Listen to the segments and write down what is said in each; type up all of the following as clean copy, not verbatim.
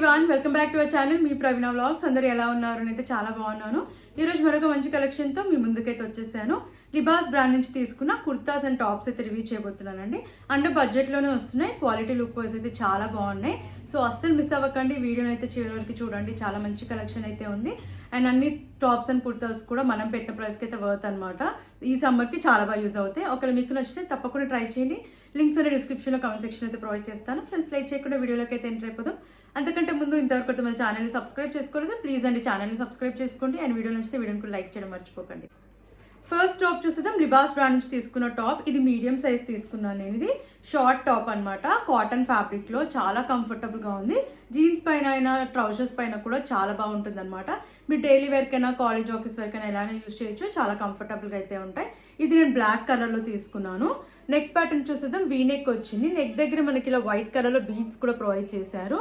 Everyone, welcome back to our channel. Me Praveena vlogs. అందరూ ఎలా ఉన్నారు? నేనైతే చాలా బాగున్నాను. ఈ రోజు మరొక మంచి కలెక్షన్ తో మీ ముందుకైతే వచ్చేసాను. లిబాస్ బ్రాండ్ నుంచి తీసుకున్న కుర్తాస్ అండ్ టాప్స్ అయితే రివ్యూ చేయబోతున్నానండి. అండర్ బడ్జెట్ లోనే వస్తున్నాయి. క్వాలిటీ లుక్ వైజ్ అయితే చాలా బాగున్నాయి. సో అస్సలు మిస్ అవ్వకండి. వీడియోని అయితే చివరి వరకు చూడండి. చాలా మంచి కలెక్షన్ అయితే ఉంది. అండ్ అన్ని టాప్స్ అండ్ కుర్తాస్ కూడా మనం పెట్టిన ప్రైస్ కి అయితే వర్త్ అనమాట. ఈ సమ్మర్ కి చాలా బాగా యూజ్ అవుతాయి. ఒకవేళ మీకు నచ్చితే తప్పకుండా ట్రై చేయండి. లింక్స్ అనే డిస్క్రిప్షన్ లో కామెంట్ సెక్షన్ అయితే ప్రొవైడ్ చేస్తాను. ఫ్రెండ్స్, లైక్ చేయకుండా వీడియోలోకి అయితే ఎంటర్ అయిపోదాం. అంతకంటే ముందు ఇంతవరకు మన ఛానల్ని సబ్స్క్రైబ్ చేసుకోలేదు, ప్లీజ్ అండి ఛానల్ని సబ్స్క్రైబ్ చేసుకోండి. అండ్ వీడియో నచ్చితే వీడియోని లైక్ చేయడం మర్చిపోకండి. ఫస్ట్ టాప్ చూసేద్దాం. లిబాస్ బ్రాండ్ నుంచి తీసుకున్న టాప్. ఇది మీడియం సైజ్ తీసుకున్నాను నేను. ఇది షార్ట్ టాప్ అనమాట. కాటన్ ఫ్యాబ్రిక్ లో చాలా కంఫర్టబుల్ గా ఉంది. జీన్స్ పైన అయినా ట్రౌజర్స్ పైన కూడా చాలా బాగుంటుంది అనమాట. మీరు డైలీ వేర్ కైనా కాలేజ్ ఆఫీస్ వేర్ కైనా ఎలానే యూజ్ చేయొచ్చు. చాలా కంఫర్టబుల్ గా అయితే ఉంటాయి. ఇది నేను బ్లాక్ కలర్ లో తీసుకున్నాను. నెక్ ప్యాటర్న్ చూసేద్దాం. వీ నెక్ వచ్చింది. నెక్ దగ్గర మనకి ఇలా వైట్ కలర్ లో బీడ్స్ కూడా ప్రొవైడ్ చేశారు.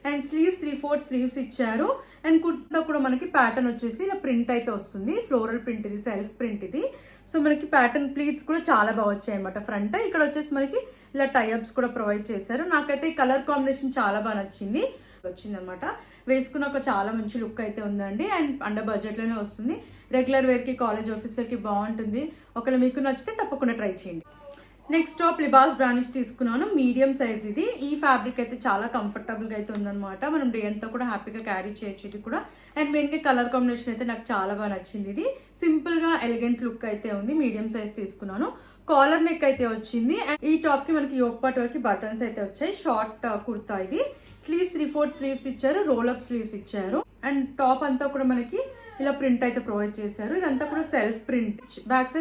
అండ్ స్లీవ్స్ 3/4 స్లీవ్స్ ఇచ్చారు. అండ్ కుర్తా కూడా మనకి ప్యాటర్న్ వచ్చేసి ఇలా ప్రింట్ అయితే వస్తుంది. ఫ్లోరల్ ప్రింట్, ఇది సెల్ఫ్ ప్రింట్ ఇది. సో మనకి ప్యాటర్న్ ప్లీట్స్ కూడా చాలా బాగా వచ్చాయి అనమాట. ఫ్రంట్ ఇక్కడ వచ్చేసి మనకి ఇలా టైఅప్స్ కూడా ప్రొవైడ్ చేశారు. నాకైతే ఈ కలర్ కాంబినేషన్ చాలా బాగా నచ్చింది వచ్చిందనమాట. వేసుకున్న ఒక చాలా మంచి లుక్ అయితే ఉందండి. అండ్ అండర్ బడ్జెట్ లోనే వస్తుంది. రెగ్యులర్ వేర్ కి, కాలేజ్ ఆఫీస్ వేర్ కి బాగుంటుంది. ఒకవేళ మీకు నచ్చితే తప్పకుండా ట్రై చేయండి. నెక్స్ట్ టాప్ లిబాస్ బ్రాండ్ నుంచి తీసుకున్నాను. మీడియం సైజ్ ఇది. ఈ ఫ్యాబ్రిక్ అయితే చాలా కంఫర్టబుల్ గా అయితే ఉందన్నమాట. మనం డే అంతా కూడా హ్యాపీగా క్యారీ చేయొచ్చు ఇది కూడా. అండ్ మెయిన్ గా కలర్ కాంబినేషన్ అయితే నాకు చాలా బాగా నచ్చింది. ఇది సింపుల్ గా ఎలిగెంట్ లుక్ అయితే ఉంది. మీడియం సైజ్ తీసుకున్నాను. కాలర్ నెక్ అయితే వచ్చింది. అండ్ ఈ టాప్ కి మనకి యోక్ పార్ట్ వరకు బటన్స్ అయితే వచ్చాయి. షార్ట్ కుర్తా ఇది. స్లీవ్స్ 3/4 స్లీవ్స్ ఇచ్చారు. రోల్ అప్ స్లీవ్స్ ఇచ్చారు. అండ్ టాప్ అంతా కూడా మనకి ఇలా ప్రింట్ అయితే ప్రొవైడ్ చేశారు. ఇదంతా కూడా self print. Back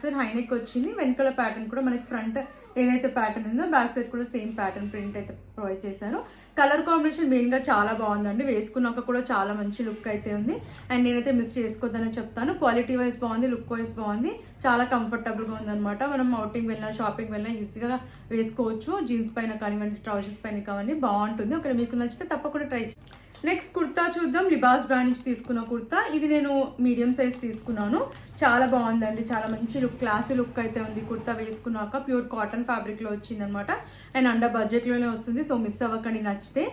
side high neck వచ్చింది. వెనకాల ప్యాటర్న్ కూడా మనకి ఫ్రంట్ ఏదైతే ప్యాటర్న్ ఉందో బ్యాక్ సైడ్ కూడా సేమ్ ప్యాటర్న్ ప్రింట్ అయితే ప్రొవైడ్ చేశారు. కలర్ కాంబినేషన్ మెయిన్ గా చాలా బాగుందండి. వేసుకున్నాక కూడా చాలా మంచి లుక్ అయితే ఉంది. అండ్ నేనైతే మిస్ చేసుకోవద్దని చెప్తాను. క్వాలిటీ వైజ్ బాగుంది, లుక్ వైజ్ బాగుంది. చాలా కంఫర్టబుల్ గా ఉందన్నమాట. మనం అవుటింగ్ వెళ్ళినా, షాపింగ్ వెళ్ళినా ఈజీగా వేసుకోవచ్చు. జీన్స్ పైన కానివ్వండి, ట్రౌజర్స్ పైన కానివ్వండి బాగుంటుంది. ఒకవేళ మీకు నచ్చితే తప్పకుండా ట్రై చేయండి. నెక్స్ట్ కుర్తా చూద్దాం. లిబాస్ బ్రాండ్ నుంచి తీసుకున్న కుర్తా. ఇది నేను మీడియం సైజ్ తీసుకున్నాను. చాలా బాగుందండి. చాలా మంచి లుక్, క్లాసీ లుక్ అయితే ఉంది. కుర్తా వేసుకున్నాక ప్యూర్ కాటన్ ఫ్యాబ్రిక్ లో వచ్చింది అనమాట. అండ్ అండర్ బడ్జెట్ లోనే వస్తుంది. సో మిస్ అవ్వకండి నచ్చితే.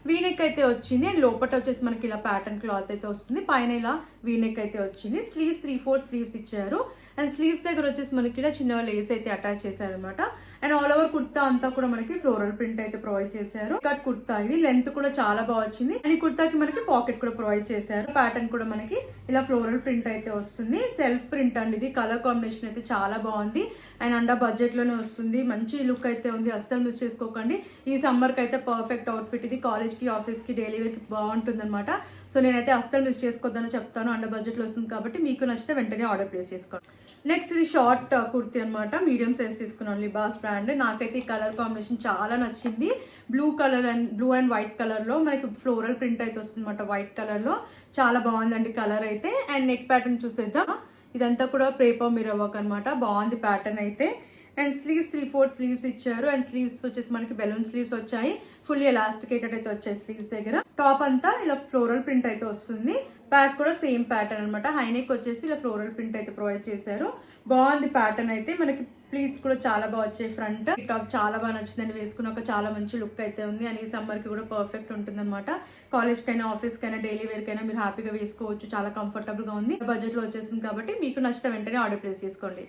వీనెక్ అయితే వచ్చింది. అండ్ లోపల వచ్చేసి మనకి ఇలా ప్యాటర్న్ క్లాత్ అయితే వస్తుంది. పైన ఇలా వీనెక్ అయితే వచ్చింది. స్లీవ్స్ 3/4 స్లీవ్స్ ఇచ్చారు. అండ్ స్లీవ్స్ దగ్గర వచ్చేసి మనకి ఇలా చిన్న లేస్ అయితే అటాచ్ చేశారు అనమాట. అండ్ ఆల్ ఓవర్ కుర్తా అంతా కూడా మనకి ఫ్లోరల్ ప్రింట్ అయితే ప్రొవైడ్ చేశారు. కట్ కుర్తా ఇది. లెంత్ కూడా చాలా బాగా వచ్చింది. అండ్ ఈ కుర్తాకి మనకి పాకెట్ కూడా ప్రొవైడ్ చేశారు. ప్యాటర్న్ కూడా మనకి ఇలా ఫ్లోరల్ ప్రింట్ అయితే వస్తుంది. సెల్ఫ్ ప్రింట్ అండి ఇది. కలర్ కాంబినేషన్ అయితే చాలా బాగుంది. అండ్ అండర్ బడ్జెట్ లోనే వస్తుంది. మంచి లుక్ అయితే ఉంది. అస్సలు మిస్ చేసుకోకండి. ఈ సమ్మర్ కి అయితే పర్ఫెక్ట్ అవుట్ఫిట్ ఇది. కాలేజ్ కి, ఆఫీస్ కి, డైలీ వేర్ కి బాగుంటుంది అనమాట. సో నేనైతే అస్సలు మిస్ చేసుకోవద్దని చెప్తాను. అండర్ బడ్జెట్ లో వస్తుంది కాబట్టి మీకు నచ్చితే వెంటనే ఆర్డర్ ప్లేస్ చేసుకోండి. నెక్స్ట్ ఇది షార్ట్ కుర్తీ అనమాట. మీడియం సైజ్ తీసుకున్నాను. లిబాస్ బ్రాండ్. నాకైతే ఈ కలర్ కాంబినేషన్ చాలా నచ్చింది. బ్లూ అండ్ వైట్ కలర్ లో మనకి ఫ్లోరల్ ప్రింట్ అయితే వస్తుంది అనమాట. వైట్ కలర్ లో చాలా బాగుందండి కలర్ అయితే. అండ్ నెక్ ప్యాటర్న్ చూసేద్దాం. ఇదంతా కూడా పేపర్ మిర్రర్ వర్క్ అనమాట. బాగుంది ప్యాటర్న్ అయితే. అండ్ స్లీవ్స్ 3/4 స్లీవ్స్ ఇచ్చారు. అండ్ స్లీవ్స్ వచ్చేసి మనకి బెలూన్ స్లీవ్స్ వచ్చాయి. ఫుల్లీ ఎలాస్టికేటెడ్ అయితే వచ్చాయి స్లీవ్స్ దగ్గర. టాప్ అంతా ఇలా ఫ్లోరల్ ప్రింట్ అయితే వస్తుంది. బ్యాక్ కూడా సేమ్ ప్యాటర్న్ అనమాట. హైనెక్ వచ్చేసి ఇలా ఫ్లోరల్ ప్రింట్ అయితే ప్రొవైడ్ చేశారు. బాగుంది ప్యాటర్న్ అయితే. మనకి ప్లీట్స్ కూడా చాలా బాగా వచ్చాయి. ఫ్రంట్ టాప్ చాలా బాగా నచ్చిందండి. వేసుకున్నాక చాలా మంచి లుక్ అయితే ఉంది. అని సమ్మర్ కి కూడా పర్ఫెక్ట్ ఉంటుంది అనమాట. కాలేజ్ కైనా, ఆఫీస్ కైనా, డైలీ వేర్ కైనా మీరు హ్యాపీగా వేసుకోవచ్చు. చాలా కంఫర్టబుల్ గా ఉంది. బడ్జెట్ లో వచ్చేసింది కాబట్టి మీకు నచ్చితే వెంటనే ఆర్డర్ ప్లేస్ చేసుకోండి.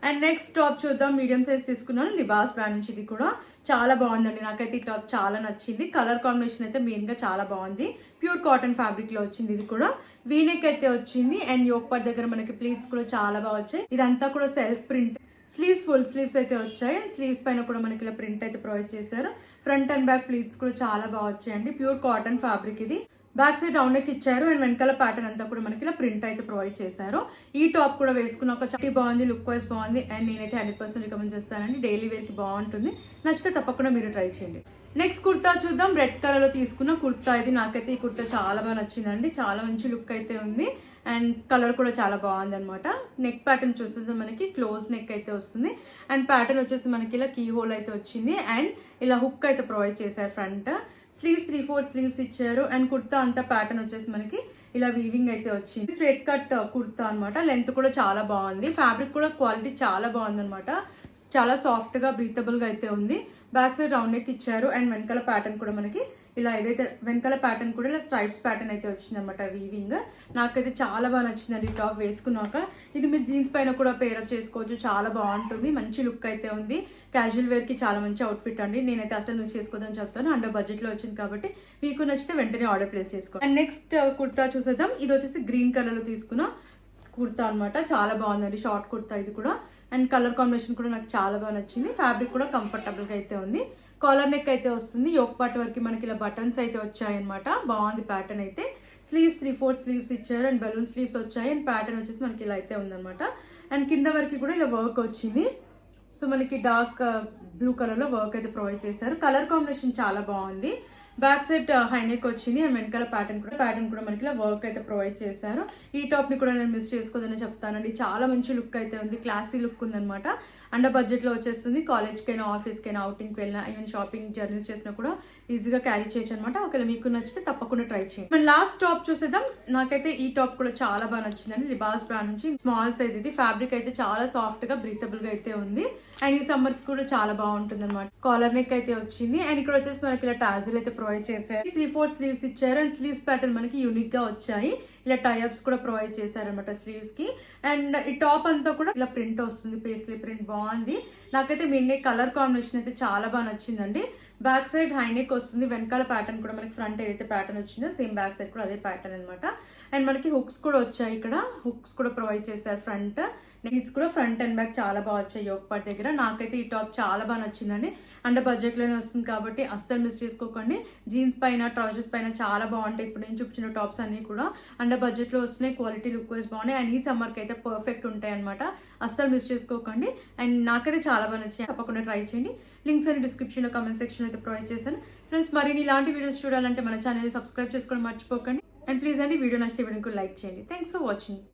అండ్ నెక్స్ట్ టాప్ చూద్దాం. మీడియం సైజ్ తీసుకున్నాను. లిబాస్ బ్రాండ్ నుంచి. ఇది కూడా చాలా బాగుందండి. నాకైతే ఈ టాప్ చాలా నచ్చింది. కలర్ కాంబినేషన్ అయితే మెయిన్ గా చాలా బాగుంది. ప్యూర్ కాటన్ ఫ్యాబ్రిక్ లో వచ్చింది. ఇది కూడా వీనెక్ అయితే వచ్చింది. అండ్ యోక్ పార్ట్ దగ్గర మనకి ప్లీట్స్ కూడా చాలా బాగా వచ్చాయి. ఇదంతా కూడా self print. Sleeves full sleeves అయితే వచ్చాయి. అండ్ స్లీవ్స్ పైన కూడా మనకి ఇలా ప్రింట్ అయితే ప్రొవైడ్ చేశారు. ఫ్రంట్ అండ్ బ్యాక్ ప్లీట్స్ కూడా చాలా బాగా వచ్చాయండి. ప్యూర్ కాటన్ ఫ్యాబ్రిక్ ఇది. బ్యాక్ సైడ్ రౌండ్ నెక్ ఇచ్చారు. అండ్ వెనకాల ప్యాటర్న్ అంతా కూడా మనకి ఇలా ప్రింట్ అయితే ప్రొవైడ్ చేశారు. ఈ టాప్ కూడా వేసుకున్న ఒక చాలా బాగుంది. లుక్ వైజ్ బాగుంది. అండ్ నేనైతే 100% రికమెండ్ చేస్తానండి. డైలీ వేర్ కి బాగుంటుంది. నచ్చితే తప్పకుండా మీరు ట్రై చేయండి. నెక్స్ట్ కుర్తా చూద్దాం. రెడ్ కలర్ లో తీసుకున్న కుర్తా ఇది. నాకైతే ఈ కుర్తా చాలా బాగా నచ్చిందండి. చాలా మంచి లుక్ అయితే ఉంది. అండ్ కలర్ కూడా చాలా బాగుంది అనమాట. నెక్ ప్యాటర్న్ చూస్తే మనకి క్లోజ్ నెక్ అయితే వస్తుంది. అండ్ ప్యాటర్న్ వచ్చేసి మనకి ఇలా కీ హోల్ అయితే వచ్చింది. అండ్ ఇలా హుక్ అయితే ప్రొవైడ్ చేశారు. ఫ్రంట్ స్లీవ్స్ 3/4 స్లీవ్స్ ఇచ్చారు. అండ్ కుర్తా అంతా ప్యాటర్న్ వచ్చేసి మనకి ఇలా వీవింగ్ అయితే వచ్చింది. స్ట్రైట్ కట్ కుర్తా అనమాట. లెంత్ కూడా చాలా బాగుంది. ఫ్యాబ్రిక్ కూడా క్వాలిటీ చాలా బాగుంది అనమాట. చాలా సాఫ్ట్ గా, బ్రీతబుల్ గా అయితే ఉంది. బ్యాక్ సైడ్ రౌండ్ నెక్ ఇచ్చారు. అండ్ వెనకాల ప్యాటర్న్ కూడా మనకి ఇలా ఏదైతే వెనకాల ప్యాటర్న్ కూడా ఇలా స్ట్రైప్స్ ప్యాటర్న్ అయితే వచ్చింది అనమాట వీవింగ్. నాకైతే చాలా బాగా నచ్చిందండి ఈ టాప్ వేసుకున్నాక. ఇది మీరు జీన్స్ పైన కూడా పేరప్ చేసుకోవచ్చు, చాలా బాగుంటుంది, మంచి లుక్ అయితే ఉంది. క్యాజువల్ వేర్ కి చాలా మంచి అవుట్ఫిట్ అండి. నేనైతే అసలు మిస్ చేసుకోదని చెప్తాను. అండర్ బడ్జెట్ లో వచ్చింది కాబట్టి మీకు నచ్చితే వెంటనే ఆర్డర్ ప్లేస్ చేసుకోండి. అండ్ నెక్స్ట్ కుర్తా చూసేద్దాం. ఇది వచ్చేసి గ్రీన్ కలర్ లో తీసుకున్న కుర్తా అనమాట. చాలా బాగుందండి, షార్ట్ కుర్తా ఇది కూడా. అండ్ కలర్ కాంబినేషన్ కూడా నాకు చాలా బాగా నచ్చింది. ఫ్యాబ్రిక్ కూడా కంఫర్టబుల్ గా అయితే ఉంది. కాలర్ నెక్ అయితే వస్తుంది. యోక్ పార్ట్ వరకు మనకి ఇలా బటన్స్ అయితే వచ్చాయన్నమాట. బాగుంది ప్యాటర్న్ అయితే. స్లీవ్స్ 3/4 స్లీవ్స్ ఇచ్చారు అండ్ బెలూన్ స్లీవ్స్ వచ్చాయి. అండ్ ప్యాటర్న్ వచ్చేసి మనకి ఇలా అయితే ఉందన్నమాట. అండ్ కింద వరకు కూడా ఇలా వర్క్ వచ్చింది. సో మనకి డార్క్ బ్లూ కలర్ లో వర్క్ అయితే ప్రొవైడ్ చేశారు. కలర్ కాంబినేషన్ చాలా బాగుంది. బ్యాక్ సైడ్ హైనెక్ వచ్చింది అండ్ వెనకాల ప్యాటర్న్ కూడా మనకి ఇలా వర్క్ అయితే ప్రొవైడ్ చేశారు. ఈ టాప్ ని కూడా నేను మిస్ చేసుకోదని చెప్తానండి. చాలా మంచి లుక్ అయితే ఉంది, క్లాసీ లుక్ ఉందన్నమాట. అండర్ బడ్జెట్ లో వచ్చేస్తుంది. కాలేజ్ కైనా, ఆఫీస్ కైనా, అవుటింగ్ కి వెళ్ళినా, ఈవెన్ షాపింగ్ జర్నీస్ చేసినా కూడా ఈజీగా క్యారీ చేయొచ్చు అనమాట. ఒకవేళ మీకు నచ్చితే తప్పకుండా ట్రై చేయండి. మన లాస్ట్ టాప్ చూసేద్దాం. నాకైతే ఈ టాప్ కూడా చాలా బాగా నచ్చిందండి. లిబాస్ బ్రాండ్ నుంచి స్మాల్ సైజ్ ఇది. ఫ్యాబ్రిక్ అయితే చాలా సాఫ్ట్ గా బ్రీతబుల్ గా అయితే ఉంది. అండ్ ఈ సమ్మర్ కూడా చాలా బాగుంటుంది అనమాట. కాలర్ నెక్ అయితే వచ్చింది అండ్ ఇక్కడ వచ్చేసి మనకి ఇలా టాజిల్ అయితే ప్రొవైడ్ చేశారు. 3/4 స్లీవ్స్ ఇచ్చారు అండ్ స్లీవ్స్ ప్యాటర్న్ మనకి యూనిక్ గా వచ్చాయి. ఇలా టైఅప్స్ కూడా ప్రొవైడ్ చేశారనమాట స్లీవ్స్ కి. అండ్ ఈ టాప్ అంతా కూడా ఇలా ప్రింట్ వస్తుంది, పేస్లీ ప్రింట్. బాగుంది. నాకైతే మెయిన్ కలర్ కాంబినేషన్ అయితే చాలా బాగా నచ్చిందండి. బ్యాక్ సైడ్ హైనెక్ వస్తుంది. వెనకాల ప్యాటర్న్ కూడా మనకి ఫ్రంట్ ఏదైతే ప్యాటర్న్ వచ్చిందో సేమ్ బ్యాక్ సైడ్ కూడా అదే ప్యాటర్న్ అనమాట. అండ్ మనకి హుక్స్ కూడా వచ్చాయి. ఇక్కడ హుక్స్ కూడా ప్రొవైడ్ చేశారు. ఫ్రంట్ నీడ్స్ కూడా ఫ్రంట్ అండ్ బ్యాక్ చాలా బాగా వచ్చాయి యోక్ పార్ట్ దగ్గర. నాకైతే ఈ టాప్ చాలా బాగా నచ్చిందండి. అండర్ బడ్జెట్ లోనే వస్తుంది కాబట్టి అస్సలు మిస్ చేసుకోకండి. జీన్స్ పైన, ట్రౌజర్స్ పైన చాలా బాగుంటాయి. ఇప్పుడు నేను చూపించిన టాప్స్ అన్ని కూడా అండర్ బడ్జెట్ లో వస్తున్నాయి. క్వాలిటీ, లుక్ వైజ్ బాగున్నాయి అండ్ ఈ సమ్మర్ కి అయితే పర్ఫెక్ట్ ఉంటాయి అనమాట. అస్సలు మిస్ చేసుకోకండి. అండ్ నాకైతే చాలా బాగా నచ్చాయి. తప్పకుండా ట్రై చేయండి. లింక్స్ అని డిస్క్రిప్షన్ లో, కమెంట్ సెక్షన్ అయితే ప్రొవైడ్ చేశాను. ఫ్రెండ్స్, మరిన్ని ఇలాంటి వీడియోస్ చూడాలంటే మన ఛానల్ సబ్స్క్రైబ్ చేసుకోవడం మర్చిపోకండి. అండ్ ప్లీజ్ అండి, వీడియో నచ్చితే వీడియోకి లైక్ చేయండి. Thanks for watching.